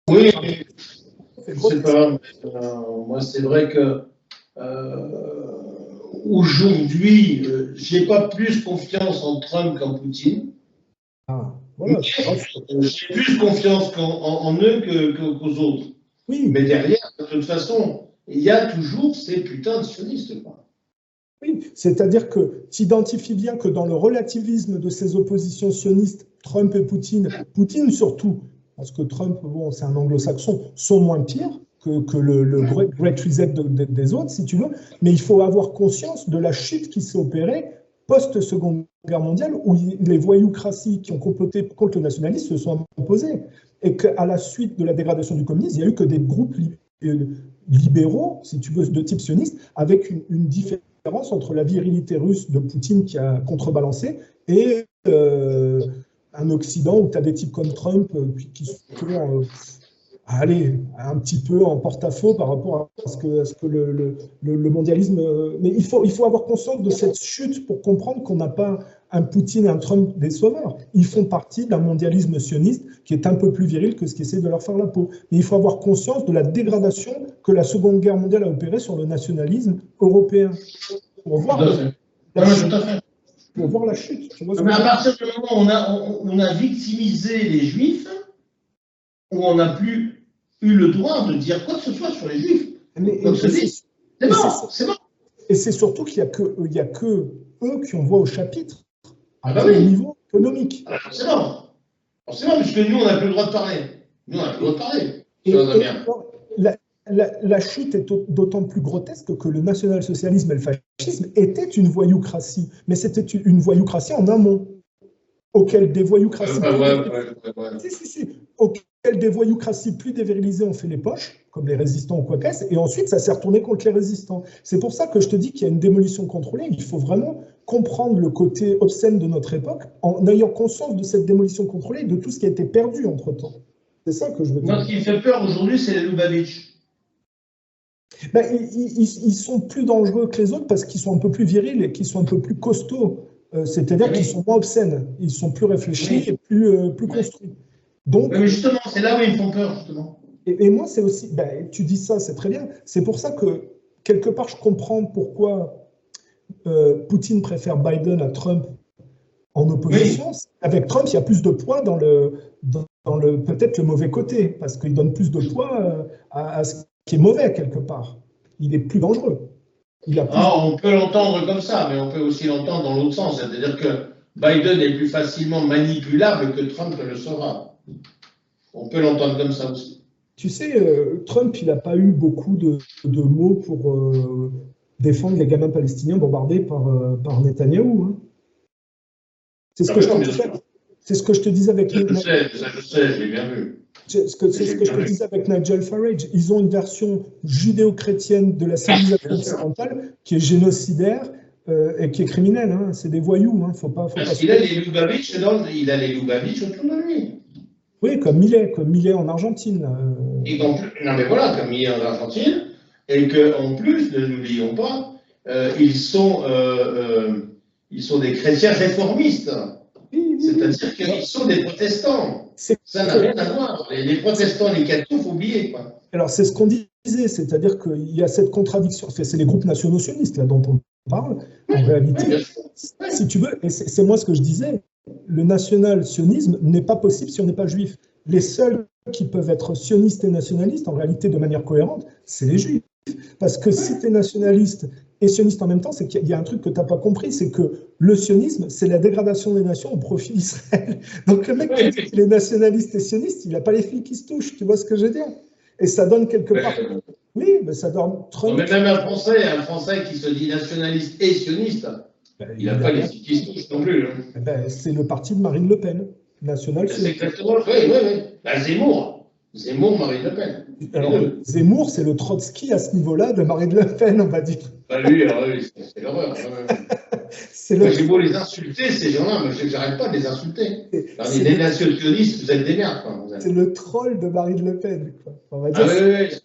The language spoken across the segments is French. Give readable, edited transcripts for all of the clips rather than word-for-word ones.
Oui, c'est pas grave. Moi, c'est vrai que aujourd'hui, j'ai pas plus confiance en Trump qu'en Poutine. Ah, voilà, J'ai plus confiance en eux qu'aux autres. oui, Mais derrière, de toute façon, il y a toujours ces putains de sionistes, quoi. oui. C'est-à-dire que tu identifies bien que dans le relativisme de ces oppositions sionistes, Trump et Poutine, Poutine surtout, parce que Trump, bon, c'est un anglo-saxon, sont moins pires que le Great Reset des autres, si tu veux, mais il faut avoir conscience de la chute qui s'est opérée post-Seconde Guerre mondiale, où les voyoucraties qui ont comploté contre le nationalisme se sont imposées, et qu'à la suite de la dégradation du communisme, il n'y a eu que des groupes libéraux, si tu veux, de type sioniste, avec une différence entre la virilité russe de Poutine qui a contrebalancé et un Occident où tu as des types comme Trump qui sont allez, un petit peu en porte-à-faux par rapport à ce que le mondialisme. Mais il faut avoir conscience de cette chute pour comprendre qu'on n'a pas un Poutine et un Trump des sauveurs. Ils font partie d'un mondialisme sioniste qui est un peu plus viril que ce qui essaie de leur faire la peau. Mais il faut avoir conscience de la dégradation que la Seconde Guerre mondiale a opérée sur le nationalisme européen. Pour voir la chute. Tu vois, mais à partir du moment où on a victimisé les Juifs, où on n'a plus eu le droit de dire quoi que ce soit sur les Juifs. C'est mort, c'est mort. Et c'est surtout qu'il n'y a que eux qui ont voix au chapitre, au niveau économique. Forcément, puisque nous, on n'a plus le droit de parler. Nous, on n'a plus le droit de parler. La chute est d'autant plus grotesque que le national-socialisme et le fascisme étaient une voyoucratie, mais c'était une voyoucratie en amont, auquel des voyoucraties auxquelles des voyoucraties plus dévirilisées ont fait les poches, comme les résistants au Caucase, et ensuite ça s'est retourné contre les résistants. C'est pour ça que je te dis qu'il y a une démolition contrôlée. Il faut vraiment comprendre le côté obscène de notre époque en ayant conscience de cette démolition contrôlée et de tout ce qui a été perdu entre-temps. C'est ça que je veux dire. Moi, ce qui me fait peur aujourd'hui, c'est les Lubavitch. Ben, ils sont plus dangereux que les autres parce qu'ils sont un peu plus virils et qu'ils sont un peu plus costauds. C'est-à-dire qu'ils sont moins obscènes. Ils sont plus réfléchis et plus construits. Donc, mais justement, c'est là où ils me font peur, justement. Et moi, c'est aussi, ben, tu dis ça, c'est très bien. C'est pour ça que, quelque part, je comprends pourquoi Poutine préfère Biden à Trump en opposition. Avec Trump, il y a plus de poids dans peut-être le mauvais côté, parce qu'il donne plus de poids à ce qui est mauvais, quelque part. Il est plus dangereux. On peut l'entendre comme ça, mais on peut aussi l'entendre dans l'autre sens. C'est-à-dire que Biden est plus facilement manipulable que Trump le sera. On peut l'entendre comme ça aussi. Tu sais, Trump, il n'a pas eu beaucoup de mots pour défendre les gamins palestiniens bombardés par Netanyahou. Hein. C'est ce, ce que je te disais avec... Je sais, je l'ai bien vu. C'est ce que je te disais avec Nigel Farage. Ils ont une version judéo-chrétienne de la civilisation occidentale qui est génocidaire et qui est criminelle. Hein. C'est des voyous. Hein. Parce qu'il a les Lubavitch autour de lui. Oui, comme Millet en Argentine. Et non, mais voilà, comme Millet en Argentine, et qu'en plus, ne n'oublions pas, ils sont des chrétiens réformistes. C'est-à-dire qu'ils sont des protestants. Ça n'a rien à voir. Les protestants, les cathos, il faut oublier, quoi. Alors, c'est ce qu'on disait, c'est-à-dire qu'il y a cette contradiction. Enfin, c'est les groupes nationaux sionistes là, dont on parle. En réalité, si tu veux, et c'est moi ce que je disais, le national-sionisme n'est pas possible si on n'est pas juif. Les seuls qui peuvent être sionistes et nationalistes, en réalité, de manière cohérente, c'est les juifs. Parce que si tu es nationaliste et sioniste en même temps, c'est qu'il y a un truc que tu n'as pas compris, c'est que le sionisme, c'est la dégradation des nations au profit d'Israël. Donc le mec qui dit qu'il est nationaliste et sioniste, il n'a pas les flics qui se touchent, tu vois ce que je veux dire? Et ça donne quelque part... Oui, mais ça donne... Mais même un Français qui se dit nationaliste et sioniste, il n'a pas les flics qui se touchent non plus. Hein. C'est le parti de Marine Le Pen, national. C'est exactement, oui. Zemmour, Marine Le Pen. Alors, Zemmour, c'est le Trotsky à ce niveau-là de Marine Le Pen, on va dire. Lui, c'est l'horreur. J'ai beau les insulter, ces gens-là, mais j'arrête pas de les insulter. Les nationalistes, vous êtes des merdes. C'est le troll de Marine Le Pen. Quoi. On va dire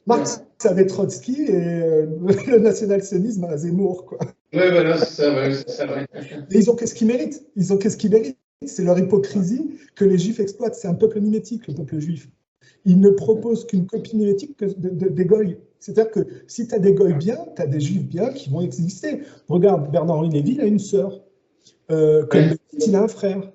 Marx avait Trotsky et le national-sionisme à Zemmour. Quoi. Oui, voilà, c'est ça. Et ils ont qu'est-ce qu'ils méritent? C'est leur hypocrisie que les juifs exploitent. C'est un peuple mimétique, le peuple juif. il ne propose qu'une copie mimétique des goïs. C'est-à-dire que si tu as des goïs bien, tu as des juifs bien qui vont exister. Regarde, Bernard-Henri Lévy, il a une sœur. Comme il a un frère.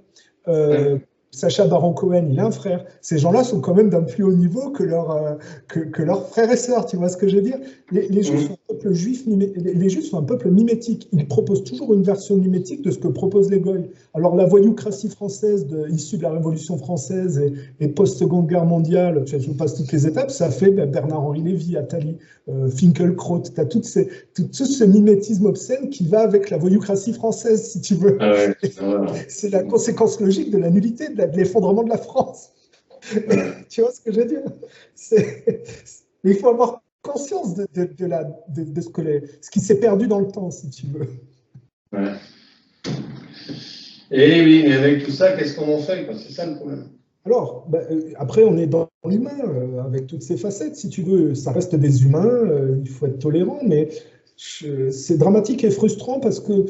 Sacha Baron Cohen, il a un frère. Ces gens-là sont quand même d'un plus haut niveau que leurs frères et sœurs, tu vois ce que je veux dire? Les Juifs sont un peuple mimétique. Ils proposent toujours une version mimétique de ce que proposent les Goïs. Alors la voyoucratie française issue de la Révolution française et post-seconde guerre mondiale, je passe toutes les étapes, ça fait Bernard-Henri Lévy, Attali, Finkielkraut, tu as tout ce mimétisme obscène qui va avec la voyoucratie française, si tu veux. Ah ouais, c'est la conséquence logique de la nullité, de l'effondrement de la France. Tu vois ce que je veux dire? Mais il faut avoir conscience de ce qui s'est perdu dans le temps, si tu veux. Ouais. Et oui, mais avec tout ça, qu'est-ce qu'on en fait? C'est ça le problème. Alors, après, on est dans l'humain, avec toutes ces facettes, si tu veux. Ça reste des humains, il faut être tolérant, mais c'est dramatique et frustrant parce que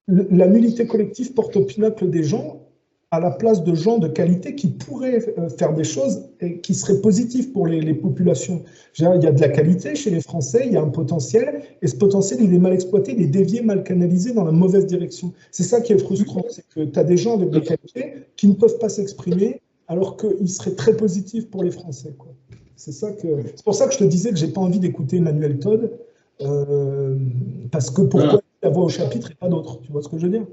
la nullité collective porte au pinacle des gens à la place de gens de qualité qui pourraient faire des choses et qui seraient positives pour les populations. Il y a de la qualité chez les Français, il y a un potentiel, et ce potentiel, il est mal exploité, il est dévié, mal canalisé dans la mauvaise direction. C'est ça qui est frustrant, c'est que tu as des gens avec des qualités qui ne peuvent pas s'exprimer, alors qu'ils seraient très positifs pour les Français, quoi. C'est pour ça que je te disais que j'ai pas envie d'écouter Emmanuel Todd, parce que pourquoi la voix au chapitre et pas d'autres, tu vois ce que je veux dire?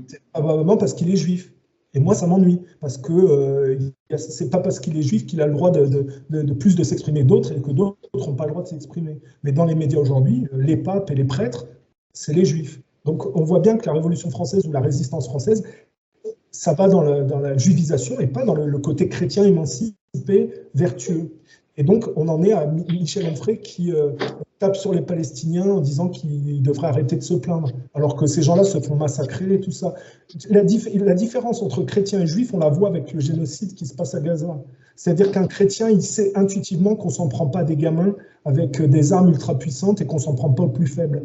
C'est probablement parce qu'il est juif. Et moi, ça m'ennuie, parce que c'est pas parce qu'il est juif qu'il a le droit de plus de s'exprimer d'autres et que d'autres n'ont pas le droit de s'exprimer. Mais dans les médias aujourd'hui, les papes et les prêtres, c'est les juifs. Donc on voit bien que la Révolution française ou la résistance française, ça va dans la juivisation et pas dans le côté chrétien émancipé, vertueux. Et donc, on en est à Michel Onfray qui tape sur les Palestiniens en disant qu'ils devraient arrêter de se plaindre, alors que ces gens-là se font massacrer et tout ça. La différence entre chrétiens et juifs, on la voit avec le génocide qui se passe à Gaza. C'est-à-dire qu'un chrétien, il sait intuitivement qu'on ne s'en prend pas à des gamins avec des armes ultra puissantes et qu'on ne s'en prend pas aux plus faibles.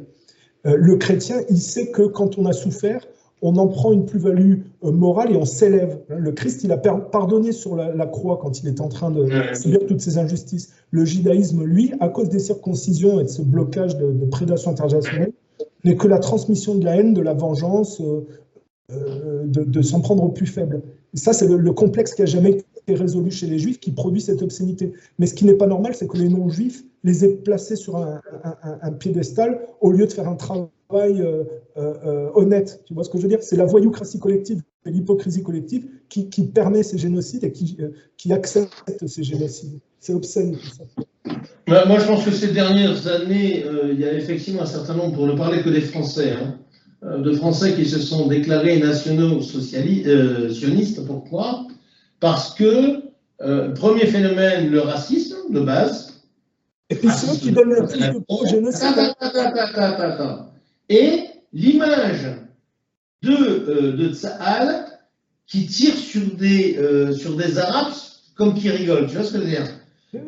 Le chrétien, il sait que quand on a souffert, on en prend une plus-value morale et on s'élève. Le Christ, il a pardonné sur la croix quand il est en train de subir toutes ces injustices. Le judaïsme, lui, à cause des circoncisions et de ce blocage de prédation internationale, n'est que la transmission de la haine, de la vengeance, de s'en prendre aux plus faibles. Et ça, c'est le complexe qui n'a jamais été résolu chez les juifs qui produit cette obscénité. Mais ce qui n'est pas normal, c'est que les non-juifs les aient placés sur un piédestal au lieu de faire un travail honnête. Tu vois ce que je veux dire? C'est la voyoucratie collective et l'hypocrisie collective qui permet ces génocides et qui accepte ces génocides. C'est obscène tout ça. Moi, je pense que ces dernières années, il y a effectivement un certain nombre, pour ne parler que des Français, de Français qui se sont déclarés nationaux sionistes. Pourquoi? Parce que, premier phénomène, le racisme de base. Et puis ceux qui donnent le plus de pro-génocide. Et l'image de Tsahal qui tire sur des Arabes comme qui rigolent. Tu vois ce que je veux dire?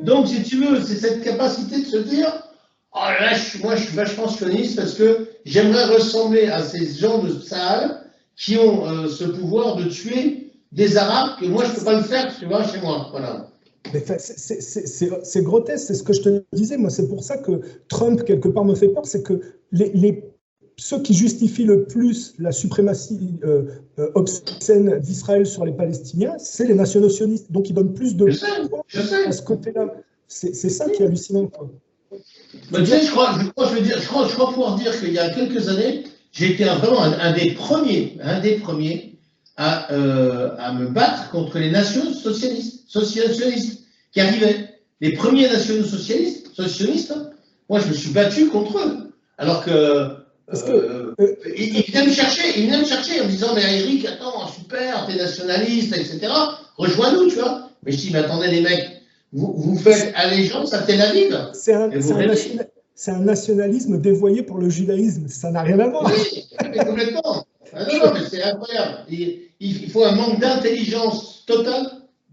Donc, si tu veux, c'est cette capacité de se dire « Oh là, moi, je suis vachement sioniste parce que j'aimerais ressembler à ces gens de Tsahal qui ont ce pouvoir de tuer des Arabes que moi, je ne peux pas le faire, tu vois, chez moi. » Voilà. C'est grotesque, c'est ce que je te disais. Moi, c'est pour ça que Trump, quelque part, me fait peur. C'est que ceux qui justifient le plus la suprématie obscène d'Israël sur les Palestiniens, c'est les nationaux sionistes. Donc, ils donnent plus de poids à ce côté-là. C'est ça qui est hallucinant, quoi. Mais tu sais, je crois pouvoir dire qu'il y a quelques années, j'ai été vraiment un des premiers à me battre contre les nationaux socialistes qui arrivaient. Les premiers nationaux socialistes, moi, je me suis battu contre eux. Alors que il venait me chercher en me disant, mais Eric, attends, super, t'es nationaliste, etc. Rejoins-nous, tu vois. Mais je dis, mais attendez les mecs, vous faites allégeance à Tel Aviv. C'est un nationalisme dévoyé pour le judaïsme. Ça n'a rien à voir. Oui, complètement. Ah non, mais c'est incroyable. Il faut un manque d'intelligence totale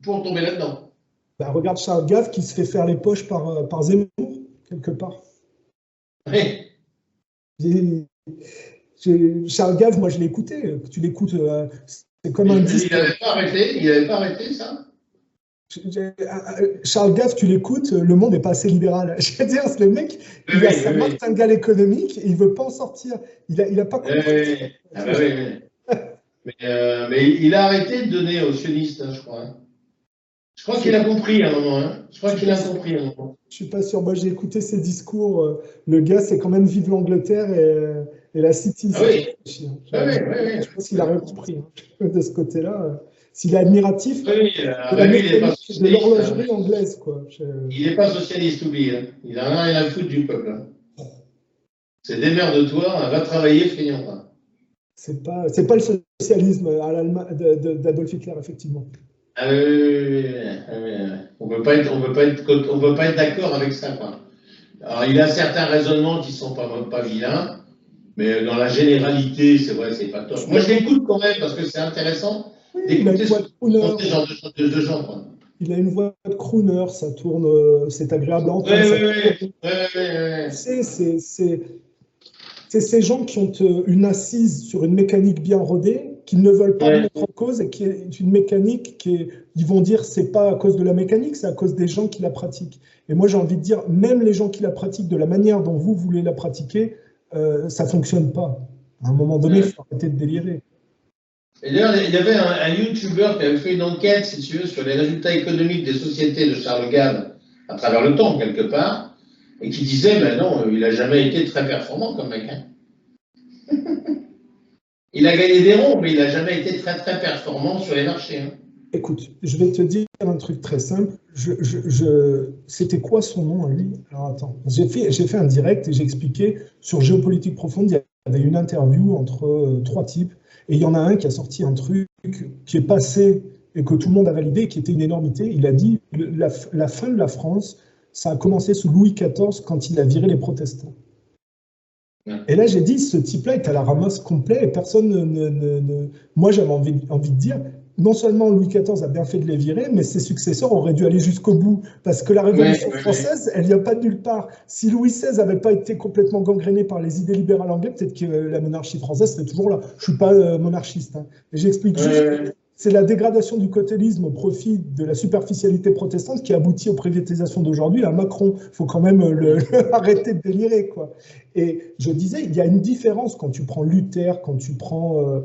pour tomber là-dedans. Bah, regarde Charles Gave qui se fait faire les poches par Zemmour, quelque part. Oui. Charles Gave, moi je l'ai écouté. Tu l'écoutes, c'est comme un disque. Il n'avait pas arrêté ça? Charles Gave, tu l'écoutes, le monde n'est pas assez libéral. Je veux dire, le mec, il a sa martingale économique et il ne veut pas en sortir. Il a pas compris. Ah bah oui. Mais il a arrêté de donner aux sionistes, hein, je crois. Hein. Je crois qu'il a compris à un moment. Hein. Je crois qu'il a compris à un moment. Je suis pas sûr. Moi, j'ai écouté ses discours. Le gars, c'est quand même vive l'Angleterre et la City. Ah oui. Je pense qu'il a rien compris hein, de ce côté-là. S'il est admiratif de l'horlogerie anglaise, quoi. Il n'est pas socialiste, oublie. Hein. Il n'a rien à foutre du peuple. Hein. C'est démerde-toi, va travailler, feignant. C'est pas le socialisme d'Adolf Hitler, effectivement. Ah oui. On ne peut pas être d'accord avec ça. Quoi. Alors, il a certains raisonnements qui ne sont pas vilains, mais dans la généralité, c'est vrai, c'est pas top. Moi, je l'écoute quand même parce que c'est intéressant d'écouter ce genre de gens. Quoi. Il a une voix de crooner, ça tourne, c'est agréable à entendre. C'est ces gens qui ont une assise sur une mécanique bien rodée, qui ne veulent pas mettre en cause et qui est une mécanique ils vont dire c'est pas à cause de la mécanique, c'est à cause des gens qui la pratiquent. Et moi j'ai envie de dire, même les gens qui la pratiquent de la manière dont vous voulez la pratiquer, ça fonctionne pas. À un moment donné, il faut arrêter de délirer. Et d'ailleurs, il y avait un YouTuber qui avait fait une enquête, si tu veux, sur les résultats économiques des sociétés de Charles Gave à travers le temps, quelque part, et qui disait, ben non, il n'a jamais été très performant comme mec. Hein. Il a gagné des ronds, mais il n'a jamais été très très performant sur les marchés. Hein. Écoute, je vais te dire un truc très simple. C'était quoi son nom à lui? Alors attends, j'ai fait un direct et j'ai expliqué sur Géopolitique Profonde, il y avait une interview entre 3 types. Et il y en a un qui a sorti un truc qui est passé et que tout le monde a validé, qui était une énormité. Il a dit la fin de la France, ça a commencé sous Louis XIV quand il a viré les protestants. Et là, j'ai dit, ce type-là est à la ramasse complet et personne ne... Moi, j'avais envie de dire, non seulement Louis XIV a bien fait de les virer, mais ses successeurs auraient dû aller jusqu'au bout. Parce que la Révolution française, elle vient pas de nulle part. Si Louis XVI n'avait pas été complètement gangréné par les idées libérales anglaises, peut-être que la monarchie française serait toujours là. Je suis pas monarchiste. Hein. Mais j'explique juste... C'est la dégradation du cotélisme au profit de la superficialité protestante qui aboutit aux privatisations d'aujourd'hui. À Macron, il faut quand même arrêter de délirer, quoi. Et je disais, il y a une différence quand tu prends Luther, quand tu prends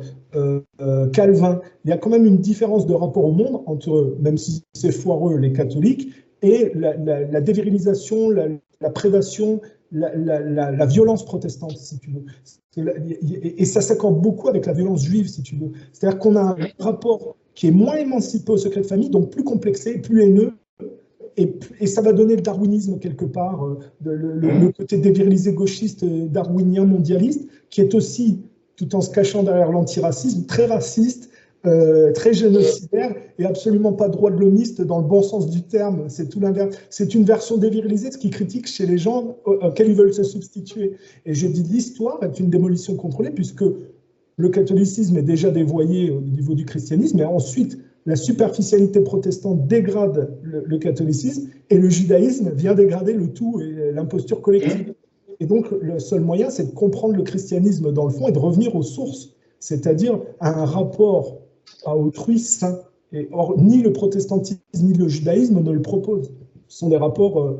Calvin. Il y a quand même une différence de rapport au monde entre, même si c'est foireux, les catholiques, et la dévirilisation, la prédation, la violence protestante, si tu veux. Et ça s'accorde beaucoup avec la violence juive, si tu veux. C'est-à-dire qu'on a un rapport qui est moins émancipé au secret de famille, donc plus complexé, plus haineux, et ça va donner le darwinisme quelque part, le côté dévirilisé gauchiste, darwinien, mondialiste, qui est aussi, tout en se cachant derrière l'antiracisme, très raciste, très génocidaire et absolument pas droit de l'homiste dans le bon sens du terme. C'est tout l'inverse. C'est une version dévirilisée de ce qui critique chez les gens auxquels ils veulent se substituer. Et je dis l'histoire est une démolition contrôlée puisque le catholicisme est déjà dévoyé au niveau du christianisme et ensuite la superficialité protestante dégrade le catholicisme et le judaïsme vient dégrader le tout et l'imposture collective. Et donc le seul moyen c'est de comprendre le christianisme dans le fond et de revenir aux sources, c'est-à-dire à un rapport à autrui saint. Et or, ni le protestantisme ni le judaïsme ne le proposent. Ce sont des rapports,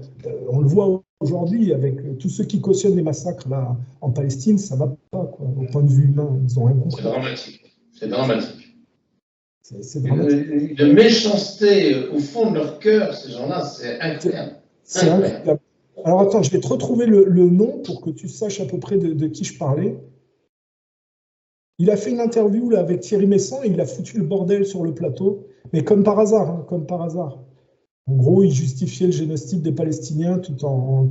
on le voit aujourd'hui avec tous ceux qui cautionnent les massacres là, en Palestine, ça ne va pas, quoi. Au point de vue humain, ils n'ont rien compris. C'est dramatique. C'est dramatique. De méchanceté au fond de leur cœur, ces gens-là, c'est incroyable. C'est incroyable. Alors attends, je vais te retrouver le nom pour que tu saches à peu près de qui je parlais. Il a fait une interview là, avec Thierry Messant et il a foutu le bordel sur le plateau, mais comme par hasard, hein, comme par hasard. En gros, il justifiait le génocide des Palestiniens tout en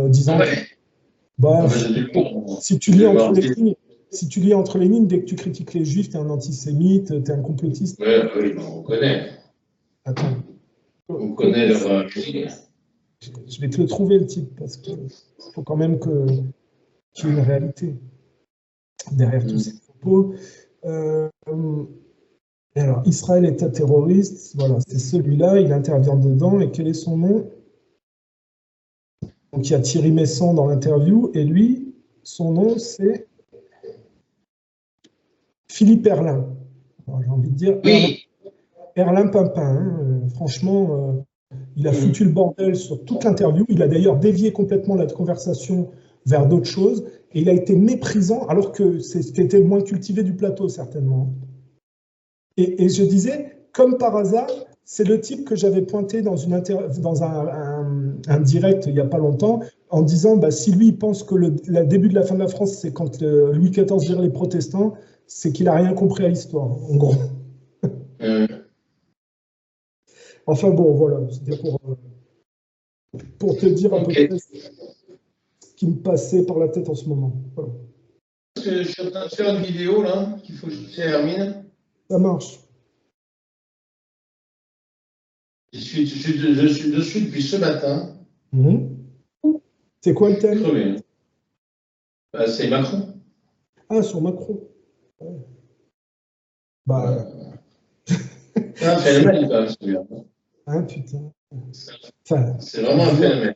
disant si tu lis entre les lignes, dès que tu critiques les juifs, tu es un antisémite, tu es un complotiste. Oui, on connaît. Attends. On connaît leur... Je vais te le trouver le titre parce qu'il faut quand même qu'il y ait une réalité derrière tous ces propos. Alors, Israël État terroriste, voilà, c'est celui-là, il intervient dedans, et quel est son nom? Donc, il y a Thierry Messant dans l'interview, et lui, son nom, c'est Philippe Erlin. J'ai envie de dire... Oui. Erlin Pimpin, hein, franchement, il a foutu le bordel sur toute l'interview. Il a d'ailleurs dévié complètement la conversation vers d'autres choses. Et il a été méprisant, alors que c'est ce qui était le moins cultivé du plateau, certainement. Et je disais, comme par hasard, c'est le type que j'avais pointé dans un direct il n'y a pas longtemps, en disant, bah, si lui pense que le début de la fin de la France, c'est quand Louis XIV vire les protestants, c'est qu'il n'a rien compris à l'histoire, en gros. Enfin bon, voilà, c'était pour te dire un peu près ce qui me passait par la tête en ce moment. Voilà. Je suis en train de faire une vidéo, là, qu'il faut que je termine. Ça marche. Je suis dessus depuis ce matin. C'est quoi le thème? Crevé. Bah, c'est Macron. Ah, sur Macron. Ouais. Bah. C'est un phénomène, quand même, celui-là. Hein, putain. Enfin, c'est vraiment un phénomène.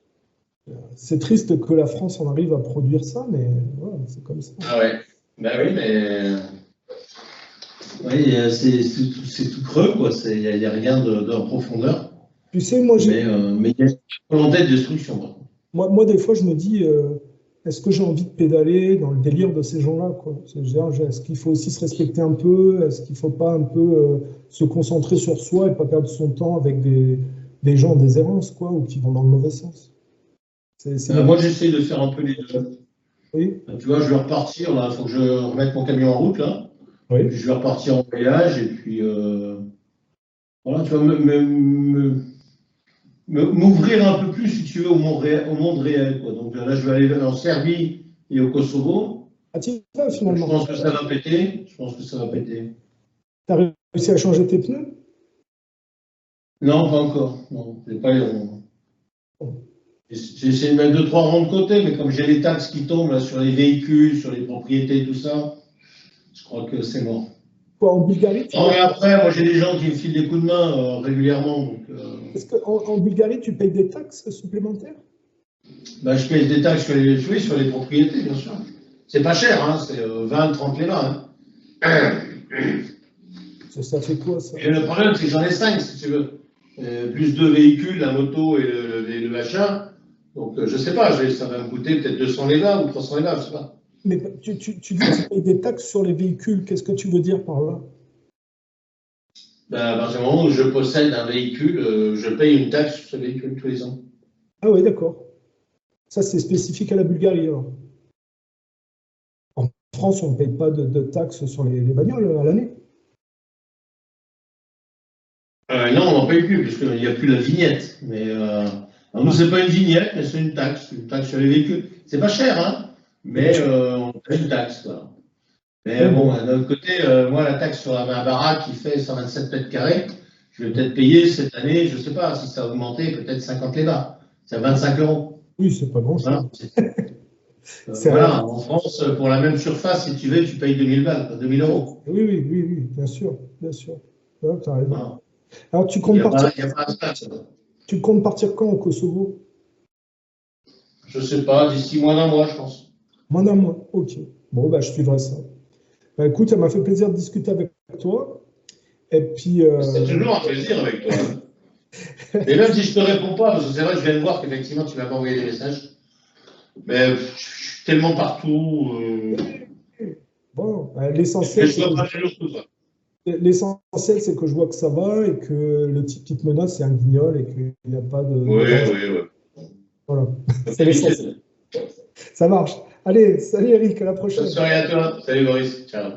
C'est triste que la France en arrive à produire ça, mais ouais, c'est comme ça. Ah ouais. Ben oui, mais. Oui, c'est tout creux, quoi. Il n'y a rien de profondeur. Tu sais, moi, mais il y a une volonté de destruction. Moi, des fois, je me dis, est-ce que j'ai envie de pédaler dans le délire de ces gens-là, quoi? Est-ce qu'il faut aussi se respecter un peu? Est-ce qu'il ne faut pas un peu se concentrer sur soi et pas perdre son temps avec des gens en déshérence, quoi, ou qui vont dans le mauvais sens? Moi, j'essaie de faire un peu les deux. Oui. Tu vois, je vais repartir, là, il faut que je remette mon camion en route, là. Oui. Puis je vais repartir en voyage, et puis, voilà, tu vois, m'ouvrir un peu plus, si tu veux, au monde réel, quoi. Donc là, je vais aller en Serbie et au Kosovo. Ah, tiens, finalement. Je pense que ça va péter. T'as réussi à changer tes pneus? Non, pas encore. Non, j'ai essayé de mettre 2-3 ronds de côté, mais comme j'ai les taxes qui tombent là, sur les véhicules, sur les propriétés, tout ça, je crois que c'est mort. Quoi, en Bulgarie? Non, mais après, moi j'ai des gens qui me filent des coups de main régulièrement. Donc, est-ce qu'en Bulgarie, tu payes des taxes supplémentaires? Bah, je paye des taxes sur les propriétés, bien sûr. C'est pas cher, hein, c'est 20-30 leva. Hein. Ça fait quoi, ça? Et le problème, c'est que j'en ai 5, si tu veux. Plus 2 véhicules, la moto et le machin. Donc, je sais pas, ça va me coûter peut-être 200 leva ou 300 leva, je sais pas. Mais tu dis que tu payes des taxes sur les véhicules. Qu'est-ce que tu veux dire par là? À partir du moment où je possède un véhicule, je paye une taxe sur ce véhicule tous les ans. Ah oui, d'accord. Ça, c'est spécifique à la Bulgarie, alors. En France, on ne paye pas de taxes sur les bagnoles à l'année? Non, on n'en paye plus, puisqu'il n'y a plus la vignette. Mais nous, c'est pas une vignette, mais c'est une taxe sur les véhicules. C'est pas cher, hein, mais on paye une taxe, quoi. Mais bon, d'un autre côté, moi, la taxe sur ma baraque qui fait 127 mètres carrés, je vais peut-être payer cette année, je ne sais pas, si ça a augmenté, peut-être 50 leva. C'est à 25 €. Oui, c'est pas grand-chose. Voilà. Voilà, en France, pour la même surface, si tu veux, tu payes 2000 balles, 2000 €. Oui, bien sûr, bien sûr. Ouais, tu as raison. Voilà. Alors, tu comptes partir quand au Kosovo? Je ne sais pas, d'ici moins d'un mois, je pense. Moins d'un mois, ok. Bon, bah, je suivrai ça. Bah, écoute, ça m'a fait plaisir de discuter avec toi. Et puis. C'est toujours un plaisir avec toi. Et même si je ne te réponds pas, parce que c'est vrai que je viens de voir qu'effectivement tu m'as pas envoyé des messages. Mais je suis tellement partout. Bon, l'essentiel. L'essentiel, c'est que je vois que ça va et que le type qui te menace, c'est un guignol et qu'il n'y a pas de. Oui. Voilà. C'est l'essentiel. Ça marche. Allez, salut Eric, à la prochaine. Bonne soirée à toi. Salut Boris. Ciao.